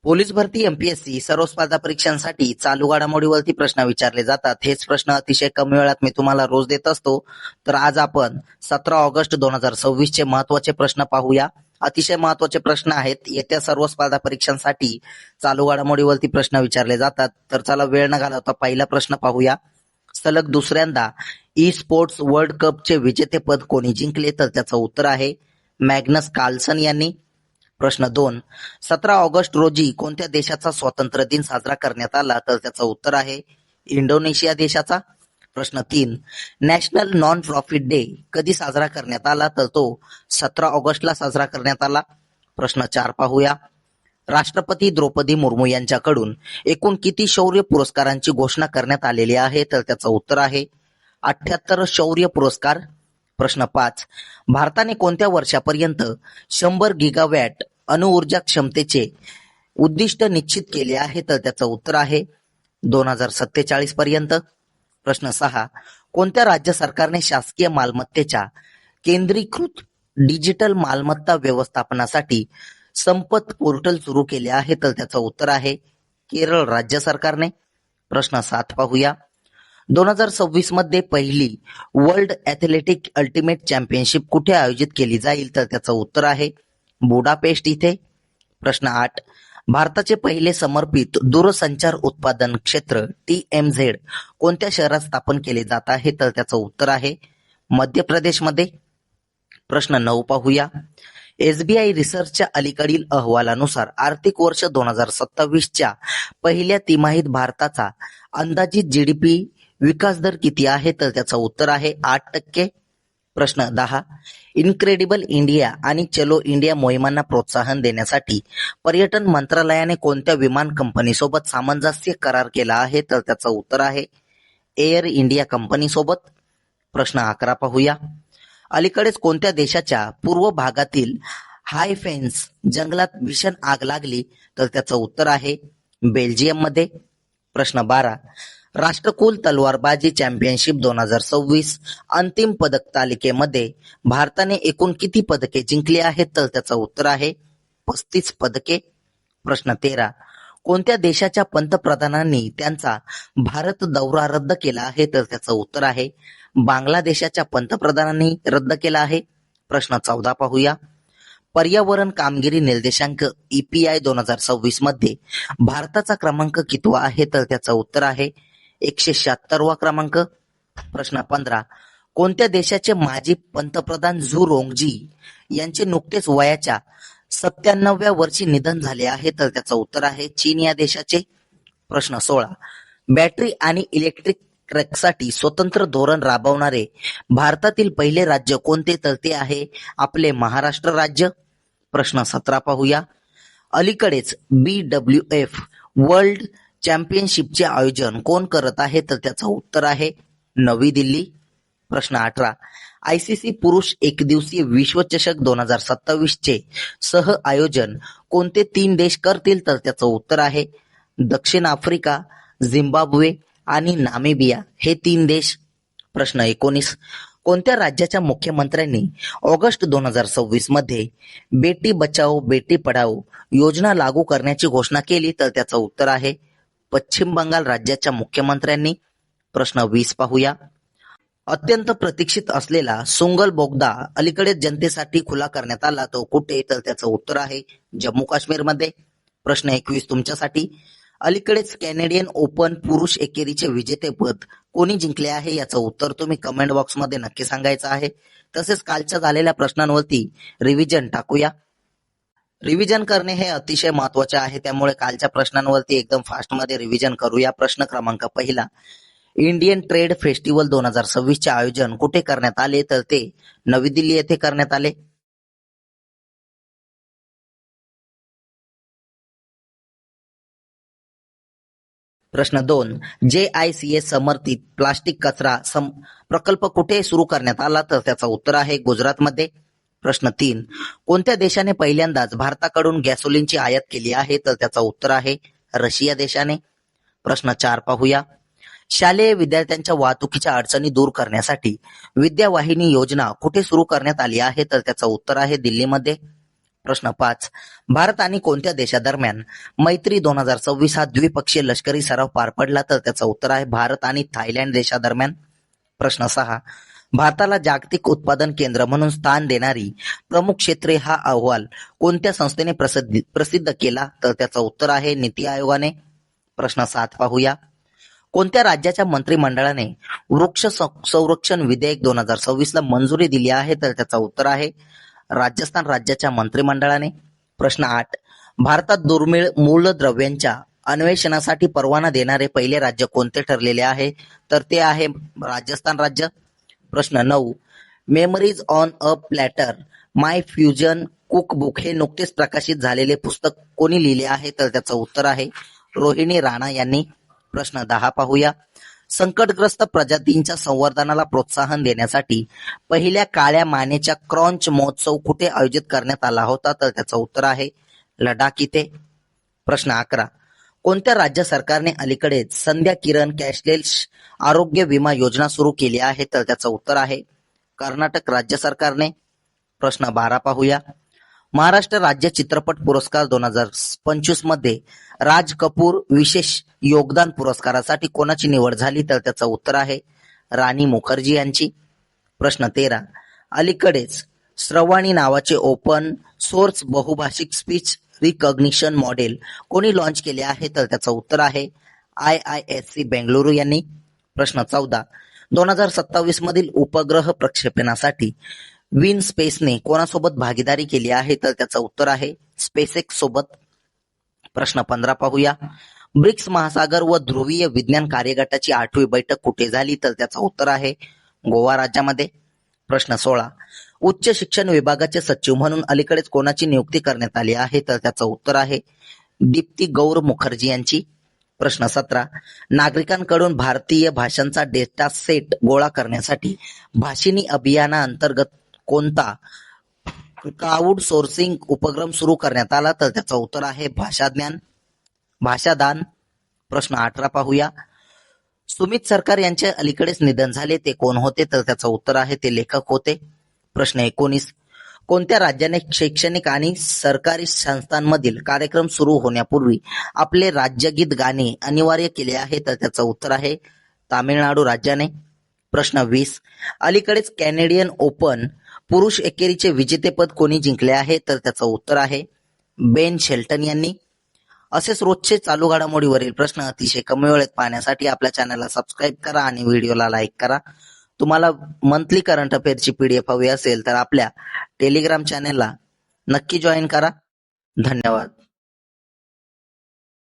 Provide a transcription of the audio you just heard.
Police भरती MPSC सर्व स्पर्धा परीक्षांसाठी चालू घडामोडीवरती प्रश्न विचारले जातात. हेच प्रश्न अतिशय कमी वेळात मी तुम्हाला रोज देत असतो. तर आज आपण 17 ऑगस्ट 2026 चे महत्वाचे प्रश्न पाहूया. अतिशय महत्वाचे प्रश्न आहेत. येत्या सर्व स्पर्धा परीक्षांसाठी चालू घडामोडीवरती प्रश्न विचारले जातात. तर चला वेळ न घालवता पहिला प्रश्न पाहूया. सलग दुसऱ्यांदा ई स्पोर्ट्स वर्ल्ड कपचे विजेतेपद कोणी जिंकले? तर त्याचं उत्तर आहे मॅग्नस कार्लसन यांनी. प्रश्न 2. 17 ऑगस्ट रोजी कोणत्या देशाचा स्वातंत्र्य दिन साजरा करण्यात आला? तर त्याचं उत्तर आहे इंडोनेशिया देशाचा. प्रश्न 3. नॅशनल नॉन प्रॉफिट डे कधी साजरा करण्यात आला? तर तो 17 ऑगस्टला साजरा करण्यात आला. प्रश्न 4 पाहूया. राष्ट्रपती द्रौपदी मुर्मू यांच्याकडून एकूण किती शौर्य पुरस्कारांची घोषणा करण्यात आलेली आहे? तर त्याचं उत्तर आहे 78 शौर्य पुरस्कार. प्रश्न 5. भारताने कोणत्या वर्षापर्यंत 100 गिगावॅट अणुऊर्जा क्षमतेचे उद्दिष्ट निश्चित केले आहे? तर त्याचं उत्तर आहे 2047 पर्यंत. प्रश्न 6. कोणत्या राज्य सरकारने शासकीय मालमत्तेच्या केंद्रीकृत डिजिटल मालमत्ता व्यवस्थापनासाठी संपत पोर्टल सुरू केले आहे? तर त्याचं उत्तर आहे केरळ राज्य सरकारने. प्रश्न 7 पाहूया. 2026 मध्ये पहिली वर्ल्ड ॲथलेटिक अल्टिमेट चॅम्पियनशिप कुठे आयोजित केली जाईल? तर त्याचं उत्तर आहे बुडापेस्ट इथे. प्रश्न 8. भारताचे पहिले समर्पित दूरसंचार उत्पादन क्षेत्र TMZ कोणत्या शहरात स्थापन केले जात आहे? तर त्याचं उत्तर आहे मध्य प्रदेशमध्ये. प्रश्न 9 पाहूया. SBI रिसर्चच्या अलीकडील अहवालानुसार आर्थिक वर्ष 2027च्या पहिल्या तिमाहीत भारताचा अंदाजित GDP विकास दर किती आहे? तर त्याचं उत्तर आहे 8%. प्रश्न 10. इनक्रेडिबल इंडिया आणि चलो इंडिया मोहिमांना प्रोत्साहन देण्यासाठी पर्यटन मंत्रालयाने कोणत्या विमान कंपनीसोबत सामंजस्य करार केला आहे? तर त्याचं उत्तर आहे एअर इंडिया कंपनीसोबत. प्रश्न 11 पाहूया. अलीकडेच कोणत्या देशाच्या पूर्व भागातील हाय फेन्स जंगलात भीषण आग लागली? तर त्याचं उत्तर आहे बेल्जियममध्ये. प्रश्न 12. राष्ट्रकुल तलवारबाजी चॅम्पियनशिप 2026 अंतिम पदक तालिकेमध्ये भारताने एकूण किती पदके जिंकली आहेत? तर त्याचं उत्तर आहे 35 पदके. प्रश्न 13. कोणत्या देशाच्या पंतप्रधानांनी त्यांचा भारत दौरा रद्द केला आहे? तर त्याचं उत्तर आहे बांगलादेशाच्या पंतप्रधानांनी रद्द केला आहे. प्रश्न 14 पाहूया. पर्यावरण कामगिरी निर्देशांक EPI 2026 मध्ये भारताचा क्रमांक कितवा आहे? तर त्याचं उत्तर आहे 176वा क्रमांक. प्रश्न 15. कोणत्या देशाचे माजी पंतप्रधान झू रोंगजी यांचे नुकतेच वयाच्या 97व्या वर्षी निधन झाले आहे? तर त्याचं उत्तर आहे चीन या देशाचे. प्रश्न 16. बॅटरी आणि इलेक्ट्रिक ट्रकसाठी स्वतंत्र धोरण राबवणारे भारतातील पहिले राज्य कोणते? तर ते आहे आपले महाराष्ट्र राज्य. प्रश्न 17 पाहूया. अलीकडेच BWF वर्ल्ड चॅम्पियनशिपचे आयोजन कोण करत आहे? तर त्याचं उत्तर आहे नवी दिल्ली. प्रश्न 18. ICC पुरुष एकदिवसीय विश्वचषक 2027 चे सह आयोजन कोणते 3 देश करतील? तर त्याचं उत्तर आहे दक्षिण आफ्रिका, झिम्बाब्वे आणि नामिबिया हे 3 देश. प्रश्न 19. कोणत्या राज्याच्या मुख्यमंत्र्यांनी ऑगस्ट 2026 मध्ये बेटी बचाओ बेटी पढाओ योजना लागू करण्याची घोषणा केली? तर त्याचं उत्तर आहे पश्चिम बंगाल राज्याच्या मुख्यमंत्र्यांनी. प्रश्न 20 पाहूया. अत्यंत प्रतीक्षित असलेला सुंगल बोगदा अलीकडेच जनतेसाठी खुला करण्यात आला, तो कुठे? तर त्याचं उत्तर आहे जम्मू काश्मीरमध्ये. प्रश्न 21 तुमच्यासाठी. अलीकडेच कॅनेडियन ओपन पुरुष एकेरीचे विजेतेपद कोणी जिंकले आहे? याचं उत्तर तुम्ही कमेंट बॉक्समध्ये नक्की सांगायचं आहे. तसेच कालच्या झालेल्या प्रश्नांवरती रिव्हिजन टाकूया. रिव्हिजन करणे हे अतिशय महत्वाचे आहे, त्यामुळे कालच्या प्रश्नांवरती एकदम फास्टमध्ये रिव्हिजन करूया. प्रश्न क्रमांक 1. इंडियन ट्रेड फेस्टिवल 2026 चे आयोजन कुठे करण्यात आले? तर ते नवी दिल्ली येथे करण्यात आले. प्रश्न 2. JICA समर्थित प्लास्टिक कचरा प्रकल्प कुठे सुरू करण्यात आला? तर त्याचं उत्तर आहे गुजरातमध्ये. प्रश्न 3. कोणत्या देशाने पहिल्यांदाच भारताकडून गॅसोलिनची आयात केली आहे? तर त्याचं उत्तर आहे रशिया देशाने. प्रश्न 4 पाहूया. शालेय विद्यार्थ्यांच्या वाहतुकीच्या अडचणी दूर करण्यासाठी विद्यावाहिनी योजना कुठे सुरू करण्यात आली आहे? तर त्याचं उत्तर आहे दिल्लीमध्ये. प्रश्न 5. भारत आणि कोणत्या देशादरम्यान मैत्री 2026 हा द्विपक्षीय लष्करी सराव पार पडला? तर त्याचं उत्तर आहे भारत आणि थायलंड देशादरम्यान. प्रश्न 6. भारताला जागतिक उत्पादन केंद्र म्हणून स्थान देणारी प्रमुख क्षेत्रे हा अहवाल कोणत्या संस्थेने प्रसिद्ध केला? तर त्याचं उत्तर आहे नीती आयोगाने. प्रश्न 7 पाहूया. कोणत्या राज्याच्या मंत्रिमंडळाने वृक्ष संरक्षण विधेयक 2026 ला मंजुरी दिली आहे? तर त्याचं उत्तर आहे राजस्थान राज्याच्या मंत्रिमंडळाने. प्रश्न 8. भारतात दुर्मिळ मूलद्रव्यांच्या अन्वेषणासाठी परवाना देणारे पहिले राज्य कोणते ठरलेले आहे? तर ते आहे राजस्थान राज्य. प्रश्न 9. Memories on a platter my fusion cookbook हे नुकतेच प्रकाशित झालेले पुस्तक कोणी लिहिले आहे? तर त्याचं उत्तर आहे रोहिणी राणा यांनी. प्रश्न 10 पाहूया. संकटग्रस्त प्रजातींच्या संवर्धनाला प्रोत्साहन देण्यासाठी पहिल्या काळ्या मानेच्या क्रॉंच महोत्सव कुठे आयोजित करण्यात आला होता? तर त्याचं उत्तर आहे लडाख इथे. प्रश्न 11. कोणत्या राज्य सरकारने अलीकडेच संध्या किरण कॅशलेस आरोग्य विमा योजना सुरू केली आहे? तर त्याचं उत्तर आहे कर्नाटक राज्य सरकारने. प्रश्न 12 पाहूया. महाराष्ट्र राज्य चित्रपट पुरस्कार 2025 मध्ये राज कपूर विशेष योगदान पुरस्कारासाठी कोणाची निवड झाली? तर त्याचं उत्तर आहे राणी मुखर्जी यांची. प्रश्न 13. अलीकडेच श्रवाणी नावाचे ओपन सोर्स बहुभाषिक स्पीच रिकॉग्निशन मॉडेल कोणी लॉन्च केले आहे? तर त्याचं उत्तर आहे IISc बेंगळुरू यांनी. प्रश्न 14. 2027 मधील उपग्रह प्रक्षेपणासाठी विन स्पेसने कोणासोबत भागीदारी केली आहे? तर त्याचं उत्तर आहे स्पेसएक्स सोबत. प्रश्न 15 पाहूया. ब्रिक्स महासागर व ध्रुवीय विज्ञान कार्यगटाची 8वी बैठक कुठे झाली? तर त्याचं उत्तर आहे गोवा राज्यामध्ये. प्रश्न 16. उच्च शिक्षण विभागाचे सचिव म्हणून अलीकडेच कोणाची नियुक्ती करण्यात आली आहे? तर त्याचं उत्तर आहे दीप्ती गौर मुखर्जी यांची. प्रश्न 17. नागरिकांकडून भारतीय भाषांचा डेटा सेट गोळा करण्यासाठी भाषिणी अभियानाअंतर्गत कोणता क्लाउड सोर्सिंग उपक्रम सुरू करण्यात आला? तर त्याचं उत्तर आहे भाषादान. प्रश्न 18 पाहूया. सुमित सरकार यांचे अलीकडेच निधन झाले, ते कोण होते? तर त्याचं उत्तर आहे ते लेखक होते. प्रश्न 19. कोणत्या राज्याने शैक्षणिक आणि सरकारी संस्थांमधील कार्यक्रम सुरू होण्यापूर्वी आपले राज्यगीत गाणे अनिवार्य केले आहे? तर त्याचं उत्तर आहे तामिळनाडू राज्याने. प्रश्न 20. अलीकडेच कॅनेडियन ओपन पुरुष एकेरीचे विजेतेपद कोणी जिंकले आहे? तर त्याचं उत्तर आहे बेन शेल्टन यांनी. असेच रोजचे चालू घडामोडीवरील प्रश्न अतिशय कमी वेळेत पाहण्यासाठी आपल्या चॅनलला सबस्क्राईब करा आणि व्हिडिओला लाईक करा. तुम्हाला मंथली करंट अफेअरची PDF हवी असेल तर आपल्या टेलिग्राम चॅनेलला नक्की जॉईन करा. धन्यवाद.